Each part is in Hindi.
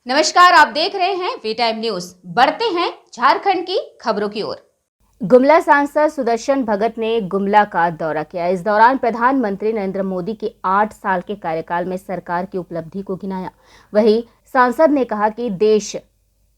नमस्कार, आप देख रहे हैं वी टाइम न्यूज। बढ़ते हैं झारखंड की खबरों की ओर। गुमला सांसद सुदर्शन भगत ने गुमला का दौरा किया। इस दौरान प्रधानमंत्री नरेंद्र मोदी के 8 साल के कार्यकाल में सरकार की उपलब्धि को गिनाया। वहीं सांसद ने कहा कि देश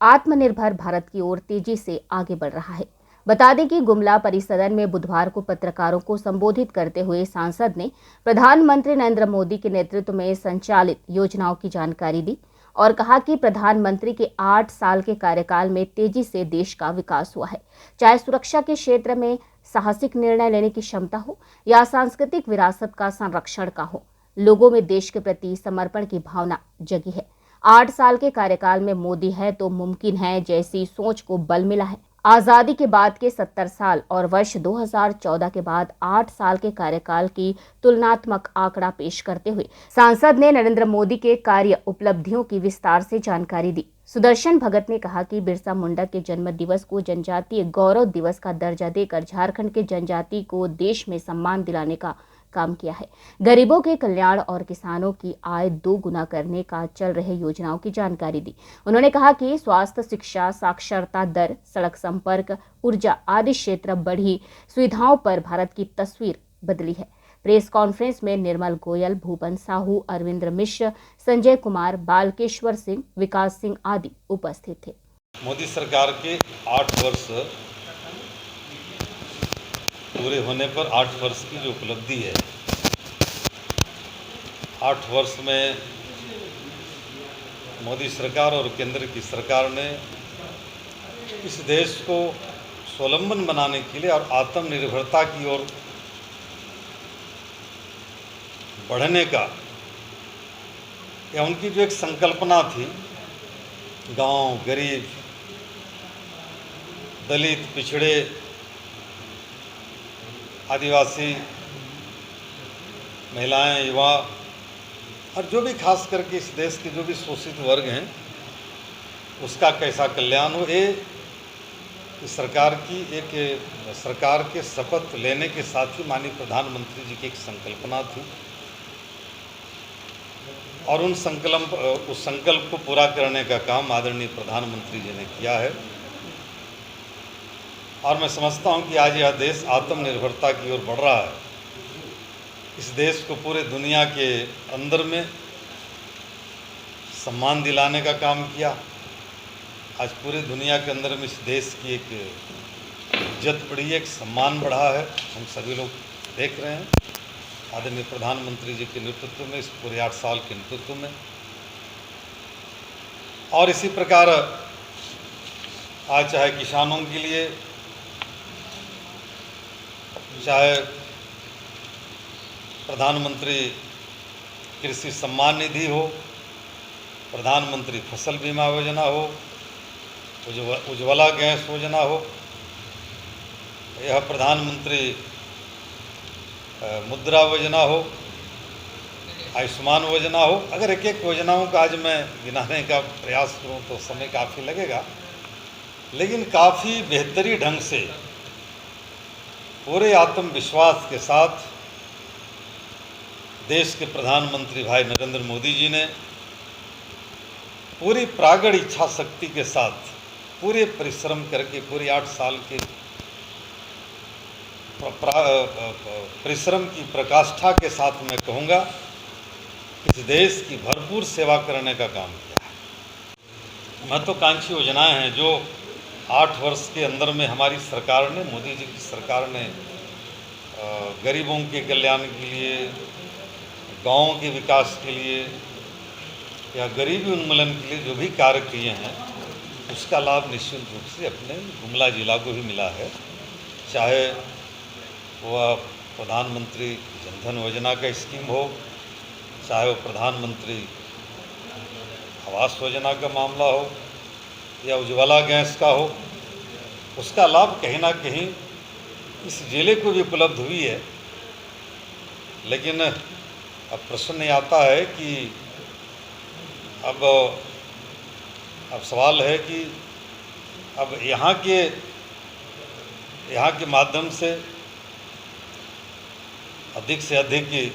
आत्मनिर्भर भारत की ओर तेजी से आगे बढ़ रहा है। बता दें कि गुमला परिसदन में बुधवार को पत्रकारों को संबोधित करते हुए सांसद ने प्रधानमंत्री नरेंद्र मोदी के नेतृत्व में संचालित योजनाओं की जानकारी दी और कहा कि प्रधानमंत्री के 8 साल के कार्यकाल में तेजी से देश का विकास हुआ है। चाहे सुरक्षा के क्षेत्र में साहसिक निर्णय लेने की क्षमता हो या सांस्कृतिक विरासत का संरक्षण का हो, लोगों में देश के प्रति समर्पण की भावना जगी है। 8 साल के कार्यकाल में मोदी है तो मुमकिन है जैसी सोच को बल मिला है। आजादी के बाद के 70 साल और वर्ष 2014 के बाद 8 साल के कार्यकाल की तुलनात्मक आंकड़ा पेश करते हुए सांसद ने नरेंद्र मोदी के कार्य उपलब्धियों की विस्तार से जानकारी दी। सुदर्शन भगत ने कहा कि बिरसा मुंडा के जन्म दिवस को जनजातीय गौरव दिवस का दर्जा देकर झारखंड के जनजाति को देश में सम्मान दिलाने का काम किया है। गरीबों के कल्याण और किसानों की आय 2 गुना करने का चल रहे योजनाओं की जानकारी दी। उन्होंने कहा कि स्वास्थ्य, शिक्षा, साक्षरता दर, सड़क संपर्क, ऊर्जा आदि क्षेत्र बढ़ी सुविधाओं पर भारत की तस्वीर बदली है। प्रेस कॉन्फ्रेंस में निर्मल गोयल, भूपन साहू, अरविंद्र मिश्र, संजय कुमार, बालकेश्वर सिंह, विकास सिंह आदि उपस्थित थे। मोदी सरकार के 8 वर्ष पूरे होने पर 8 वर्ष की जो उपलब्धि है, 8 वर्ष में मोदी सरकार और केंद्र की सरकार ने इस देश को स्वावलंबन बनाने के लिए और आत्मनिर्भरता की ओर बढ़ने का, या उनकी जो एक संकल्पना थी, गांव, गरीब, दलित, पिछड़े, आदिवासी, महिलाएं, युवा और जो भी खास करके इस देश के जो भी शोषित वर्ग हैं, उसका कैसा कल्याण हो, ये सरकार के शपथ लेने के साथ ही माननीय प्रधानमंत्री जी की एक संकल्पना थी और उस संकल्प को पूरा करने का काम आदरणीय प्रधानमंत्री जी ने किया है। और मैं समझता हूं कि आज यह देश आत्मनिर्भरता की ओर बढ़ रहा है। इस देश को पूरे दुनिया के अंदर में सम्मान दिलाने का काम किया। आज पूरे दुनिया के अंदर में इस देश की एक इज्जत बढ़ी है, एक सम्मान बढ़ा है। हम सभी लोग देख रहे हैं आदरणीय प्रधानमंत्री जी के नेतृत्व में, इस पूरे 8 साल के नेतृत्व में। और इसी प्रकार आज चाहे किसानों के लिए, चाहे प्रधानमंत्री कृषि सम्मान निधि हो, प्रधानमंत्री फसल बीमा योजना हो, उज्ज्वला गैस योजना हो, यह प्रधानमंत्री मुद्रा योजना हो, आयुष्मान योजना हो, अगर एक एक योजनाओं का आज मैं गिनाने का प्रयास करूं तो समय काफ़ी लगेगा, लेकिन काफ़ी बेहतरी ढंग से पूरे आत्मविश्वास के साथ देश के प्रधानमंत्री भाई नरेंद्र मोदी जी ने पूरी प्रागढ़ इच्छा शक्ति के साथ पूरे परिश्रम करके पूरे 8 साल के परिश्रम की प्रकाष्ठा के साथ मैं कहूँगा इस देश की भरपूर सेवा करने का काम किया है। महत्वाकांक्षी योजनाएं हैं जो 8 वर्ष के अंदर में हमारी सरकार ने, मोदी जी की सरकार ने गरीबों के कल्याण के लिए, गाँव के विकास के लिए या गरीबी उन्मूलन के लिए जो भी कार्य किए हैं, उसका लाभ निश्चित रूप से अपने गुमला जिला को ही मिला है। चाहे वह प्रधानमंत्री जनधन योजना का स्कीम हो, चाहे वो प्रधानमंत्री आवास योजना का मामला हो या उज्ज्वला गैस का हो, उसका लाभ कहीं ना कहीं इस जिले को भी उपलब्ध हुई है। लेकिन अब प्रश्न ये आता है कि अब सवाल है कि अब यहाँ के माध्यम से अधिक से अधिक,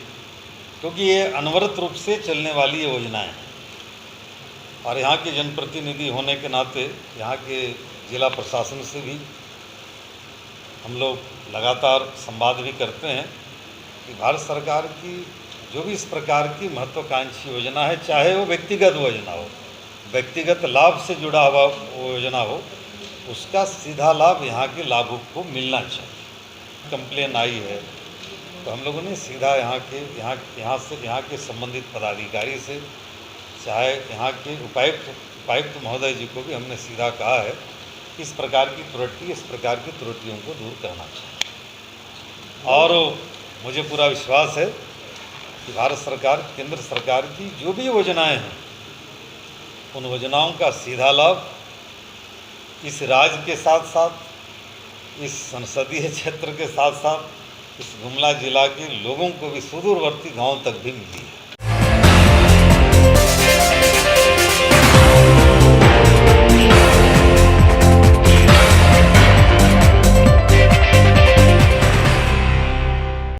क्योंकि ये अनवरत रूप से चलने वाली योजनाएं हैं, और यहाँ के जनप्रतिनिधि होने के नाते यहाँ के जिला प्रशासन से भी हम लोग लगातार संवाद भी करते हैं कि भारत सरकार की जो भी इस प्रकार की महत्वाकांक्षी योजना है, चाहे वो व्यक्तिगत योजना हो, व्यक्तिगत लाभ से जुड़ा हुआ योजना हो, उसका सीधा लाभ यहाँ के लाभुक को मिलना चाहिए। कंप्लेन आई है तो हम लोगों ने सीधा यहाँ के संबंधित पदाधिकारी से, चाहे यहाँ के उपायुक्त महोदय जी को भी हमने सीधा कहा है कि इस प्रकार की त्रुटियों को दूर करना चाहिए। और मुझे पूरा विश्वास है कि भारत सरकार, केंद्र सरकार की जो भी योजनाएं हैं, उन योजनाओं का सीधा लाभ इस राज्य के साथ साथ, इस संसदीय क्षेत्र के साथ साथ, इस गुमला जिला के लोगों को भी सुदूरवर्ती गांव तक भी मिली है।